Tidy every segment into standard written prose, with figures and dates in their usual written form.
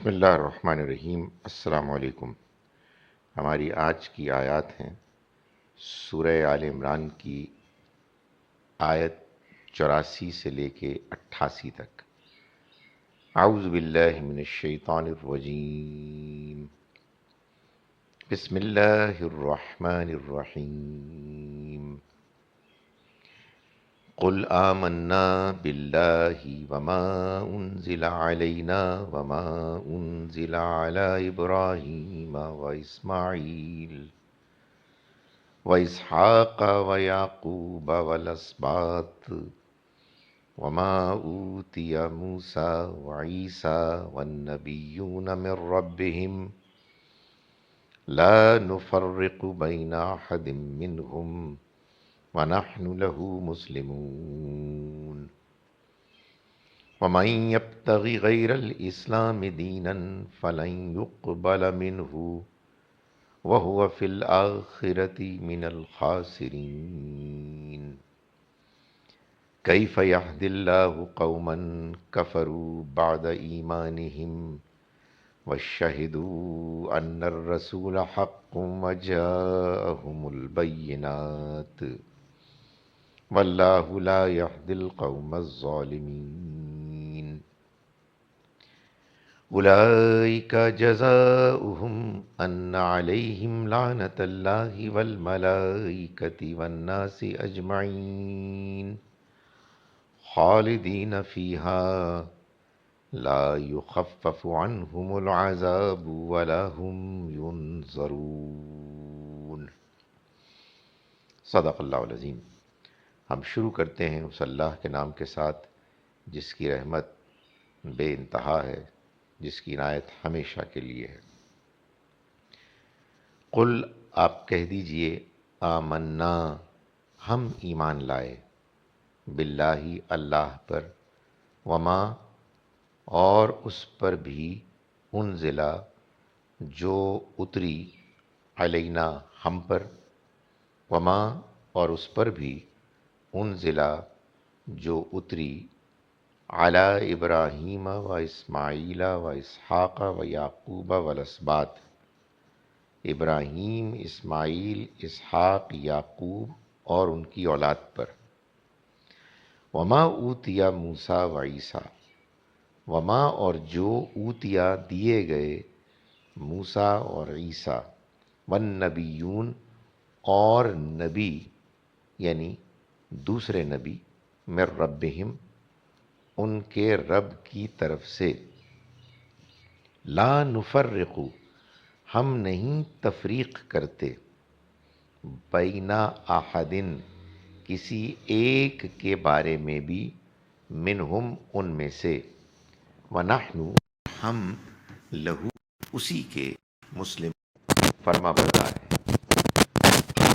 بسم اللہ الرحمن الرحیم۔ السلام علیکم۔ ہماری آج کی آیات ہیں سورہ آل عمران کی آیت 84 سے لے کے 88 تک۔ اعوذ باللہ من الشیطان الرجیم، بسم اللہ الرحمن الرحیم۔ قل آمنا باللہ وما انزل علینا وما انزل علی ابراہیم واسماعیل واسحاق ویعقوب والاسباط وما اوتی موسیٰ وعیسیٰ والنبیون من ربهم لا نفرق بین احد منہم وَنَحْنُ لَهُ مُسْلِمُونَ وَمَنْ يَبْتَغِ غَيْرَ الْإِسْلَامِ دِينًا فَلَنْ يُقْبَلَ مِنْهُ وَهُوَ فِي الْآخِرَةِ مِنَ الْخَاسِرِينَ كَيْفَ يَهْدِي اللَّهُ قَوْمًا كَفَرُوا بَعْدَ إِيمَانِهِمْ وَشَهِدُوا أَنَّ الرَّسُولَ حَقٌّ وَجَاءَهُمُ الْبَيِّنَاتُ واللہ لا یہدی القوم الظالمین اولئک جزاؤہم ان علیہم لعنۃ اللہ والملائکۃ والناس اجمعین خالدین فیہا لا یخفف عنہم العذاب ولا هم ینظرون۔ صدق اللہ العظیم۔ ہم شروع کرتے ہیں اس اللہ کے نام کے ساتھ جس کی رحمت بے انتہا ہے، جس کی عنایت ہمیشہ کے لیے ہے۔ قل، آپ کہہ دیجئے، آمنا، ہم ایمان لائے، باللہ، اللہ پر، وما، اور اس پر بھی، انزلہ، جو اتری، علینا، ہم پر، وما، اور اس پر بھی، انزلہ، جو اتری، علی ابراہیم و اسماعیل و اسحاق و یعقوب والاسباط، ابراہیم، اسماعیل، اسحاق، یعقوب اور ان کی اولاد پر، وما اوتیا موسیٰ و عیسیٰ، وما، اور جو اوتیا، دیے گئے، موسیٰ اور عیسیٰ، والنبیون، اور نبی، یعنی دوسرے نبی، من ربہم، ان کے رب کی طرف سے، لا نفرق، ہم نہیں تفریق کرتے، بین احد، کسی ایک کے بارے میں بھی، منہم، ان میں سے، ونحن، ہم، لہو، اسی کے، مسلم، فرما بردار ہیں،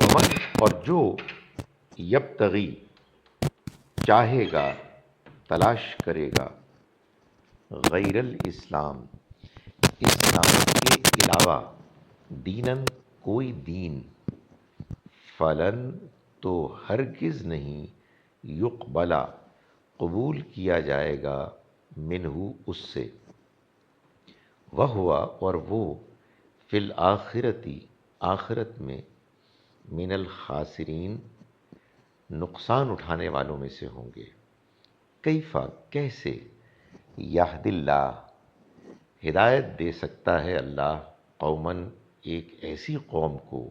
ومن، اور جو، یبتغی، چاہے گا، تلاش کرے گا، غیر الاسلام، اسلام کے علاوہ، دیناً، کوئی دین، فلن، تو ہرگز نہیں، یقبلا، قبول کیا جائے گا، منہ، اس سے، وہو، اور وہ، فی الآخرتی، آخرت میں، من الخاسرین، نقصان اٹھانے والوں میں سے ہوں گے۔ کیفا، کیسے، یہد اللہ، ہدایت دے سکتا ہے اللہ، قومن، ایک ایسی قوم کو،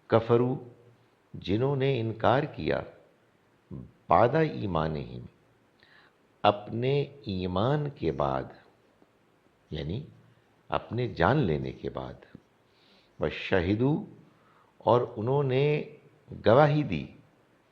کفرو، جنہوں نے انکار کیا، بعد ایمانہم، اپنے ایمان کے بعد، یعنی اپنے جان لینے کے بعد، وشہدو، اور انہوں نے گواہی دی،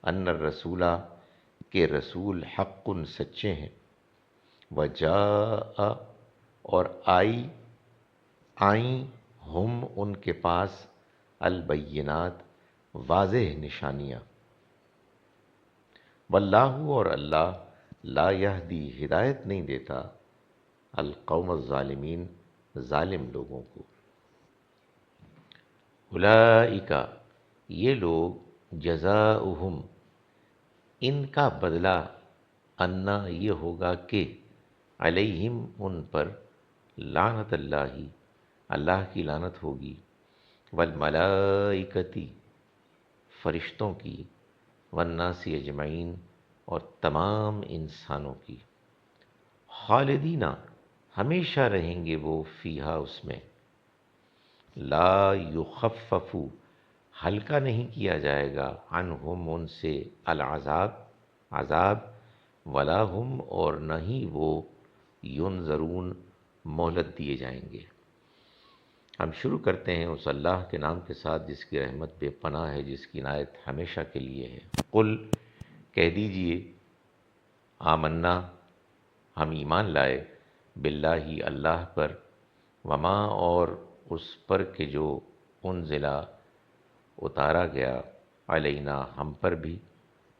ان الرسول، کہ رسول حق، سچے ہیں، وجاء، اور آئیں، ہم، ان کے پاس، البینات، واضح نشانیاں، واللہ، اور اللہ، لا یہدی، ہدایت نہیں دیتا، القوم الظالمین، ظالم لوگوں کو۔ اولئک، یہ لوگ، جزاؤہم، ان کا بدلہ، انا، یہ ہوگا کہ، علیہم، ان پر، لعنت اللہ، اللہ کی لعنت ہوگی، والملائکتی، فرشتوں کی، والناس اجمعین، اور تمام انسانوں کی، خالدین، ہمیشہ رہیں گے وہ، فیہا، اس میں، لا یخفف، ہلکا نہیں کیا جائے گا، عنہم، ان سے، العذاب، عذاب، ولا ہم، اور نہ ہی وہ، ینظرون، مہلت دیے جائیں گے۔ ہم شروع کرتے ہیں اس اللہ کے نام کے ساتھ جس کی رحمت بے پناہ ہے، جس کی عنایت ہمیشہ کے لیے ہے۔ قل، کہہ دیجئے، آمنا، ہم ایمان لائے، باللہ، اللہ پر، وما، اور اس پر کہ جو، انزلا، اتارا گیا، علینا، ہم پر بھی،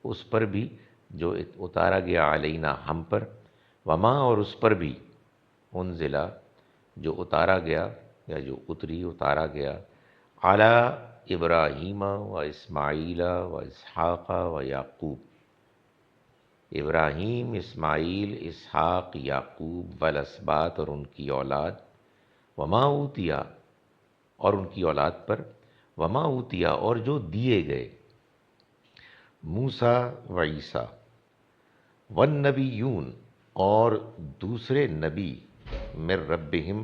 اس پر بھی جو اتارا گیا، علینا، ہم پر، وما، اور اس پر بھی، انزلا، جو اتارا گیا یا جو اتری، اتارا گیا، علی ابراہیم و اسماعیل و اسحاق و یعقوب، ابراہیم، اسماعیل، اسحاق، یعقوب، والاسباط، اور ان کی اولاد، وما اوتیا، اور ان کی اولاد پر، وما اوتیا، اور جو دیے گئے، موسیٰ و عیسیٰ، والنبیون، اور دوسرے نبی، من ربہم،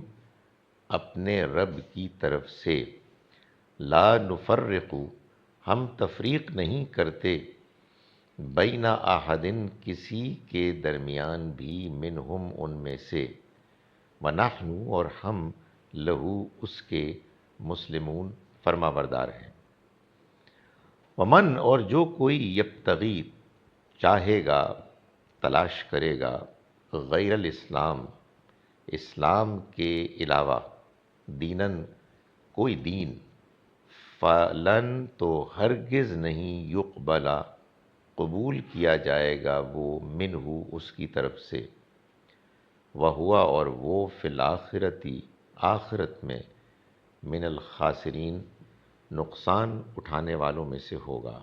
اپنے رب کی طرف سے، لا نفرق، ہم تفریق نہیں کرتے، بین احدن، کسی کے درمیان بھی، منہم، ان میں سے، ونحن، اور ہم، لہو، اس کے، مسلمون، فرما بردار ہیں۔ ومن، اور جو کوئی، یبتغی، چاہے گا، تلاش کرے گا، غیر الاسلام، اسلام کے علاوہ، دینن، کوئی دین، فلن، تو ہرگز نہیں، یقبلا، قبول کیا جائے گا وہ، منہ، اس کی طرف سے، وہوا، اور وہ، فی الآخرتی، آخرت میں، من الخاسرین، نقصان اٹھانے والوں میں سے ہوگا۔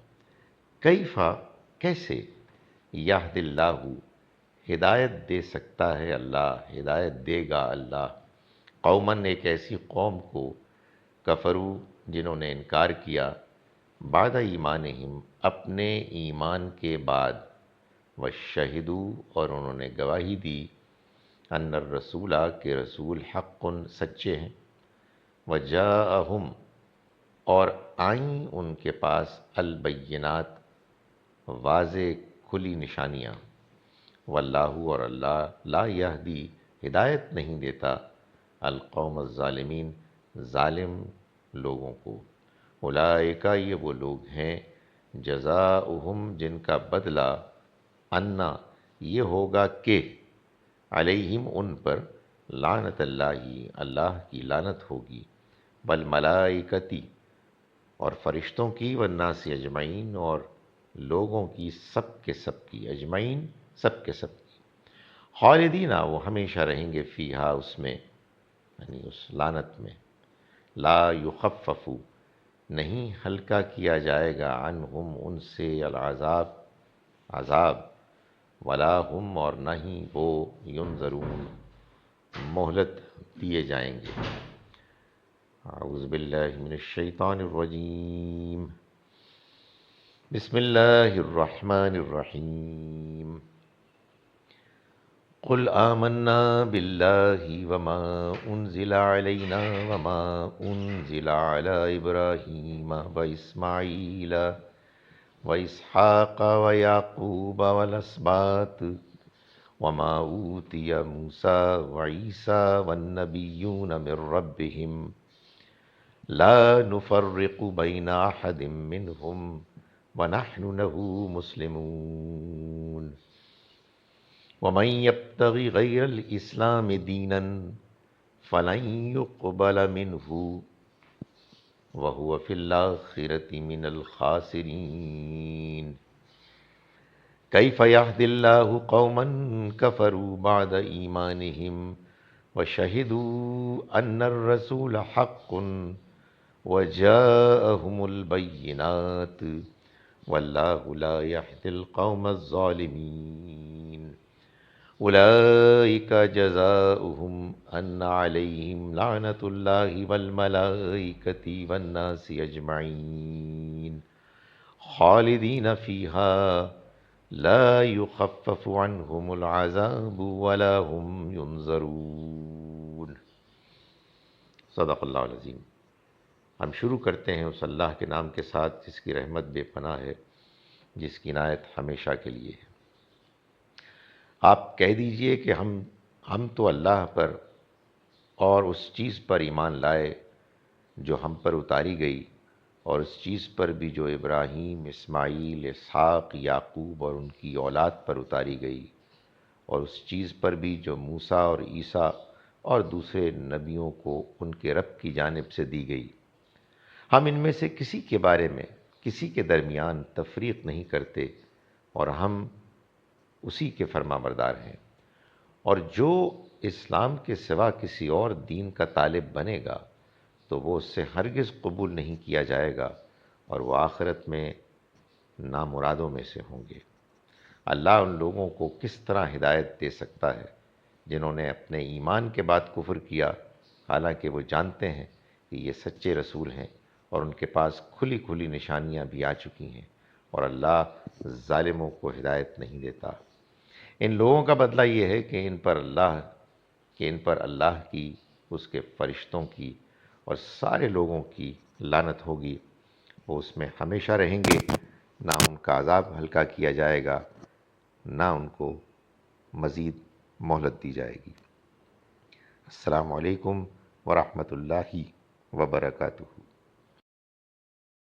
کیفا، کیسے، یہد اللہ، ہدایت دے سکتا ہے اللہ، ہدایت دے گا اللہ، قومن، ایک ایسی قوم کو، کفرو، جنہوں نے انکار کیا، بعد ایمانہم، اپنے ایمان کے بعد، وشہدو، اور انہوں نے گواہی دی، ان الرسول، کہ رسول، حق، سچے ہیں، وجاءہم، اور آئیں ان کے پاس، البینات، واضح کھلی نشانیاں، واللہ، اور اللہ، لا یہدی، ہدایت نہیں دیتا، القوم الظالمین، ظالم لوگوں کو۔ اولئک، یہ وہ لوگ ہیں، جزاؤہم، جن کا بدلہ، انا، یہ ہوگا کہ، علیہم، ان پر، لعنت اللہ، اللہ کی لعنت ہوگی، والملائکتی، اور فرشتوں کی، والناس اجمعین، اور لوگوں کی، سب کے سب کی، اجمعین، سب کے سب کی، خالدین، وہ ہمیشہ رہیں گے، فیہا، اس میں، یعنی اس لعنت میں، لا یخفف، نہیں ہلکا کیا جائے گا، عنہم، ان سے، العذاب، عذاب، ولا ہم، اور نہ ہی وہ، ینظرون، مہلت دیے جائیں گے۔ اعوذ باللہ من الشیطان الرجیم، بسم اللہ الرحمن الرحیم، قل آمنا باللہ وما انزل علینا وما انزل علی ابراہیم واسماعیل واسحاق ویعقوب والاسباط وما اوتی موسیٰ وعیسیٰ والنبیون من ربہم لا نفرق بین احد منہم ونحن لہ مسلمون۔ ومن یبتغ غیر الاسلام دینا فلن یقبل منہ وہو فی الآخرۃ من الخاسرین۔ کیف یہدی اللہ قوما کفروا بعد ایمانہم وشہدوا ان الرسول حق وجاءہم البینات واللہ لا یہدی القوم الظالمین۔ اولئک جزاؤہم ان علیہم لعنۃ اللہ والملائکۃ والناس اجمعین خالدین فیہا لا یخفف عنہم العذاب ولا هم ینظرون۔ صدق اللہ العظیم۔ ہم شروع کرتے ہیں اس اللہ کے نام کے ساتھ جس کی رحمت بے پناہ ہے، جس کی عنایت ہمیشہ کے لیے ہے۔ آپ کہہ دیجئے کہ ہم تو اللہ پر اور اس چیز پر ایمان لائے جو ہم پر اتاری گئی، اور اس چیز پر بھی جو ابراہیم، اسماعیل، اسحاق، یعقوب اور ان کی اولاد پر اتاری گئی، اور اس چیز پر بھی جو موسیٰ اور عیسیٰ اور دوسرے نبیوں کو ان کے رب کی جانب سے دی گئی۔ ہم ان میں سے کسی کے بارے میں کسی کے درمیان تفریق نہیں کرتے، اور ہم اسی کے فرما بردار ہیں۔ اور جو اسلام کے سوا کسی اور دین کا طالب بنے گا تو وہ اس سے ہرگز قبول نہیں کیا جائے گا، اور وہ آخرت میں نامرادوں میں سے ہوں گے۔ اللہ ان لوگوں کو کس طرح ہدایت دے سکتا ہے جنہوں نے اپنے ایمان کے بعد کفر کیا، حالانکہ وہ جانتے ہیں کہ یہ سچے رسول ہیں اور ان کے پاس کھلی کھلی نشانیاں بھی آ چکی ہیں، اور اللہ ظالموں کو ہدایت نہیں دیتا۔ ان لوگوں کا بدلہ یہ ہے کہ ان پر اللہ کی، اس کے فرشتوں کی اور سارے لوگوں کی لعنت ہوگی۔ وہ اس میں ہمیشہ رہیں گے، نہ ان کا عذاب ہلکا کیا جائے گا، نہ ان کو مزید مہلت دی جائے گی۔ السلام علیکم ورحمۃ اللہ وبرکاتہ۔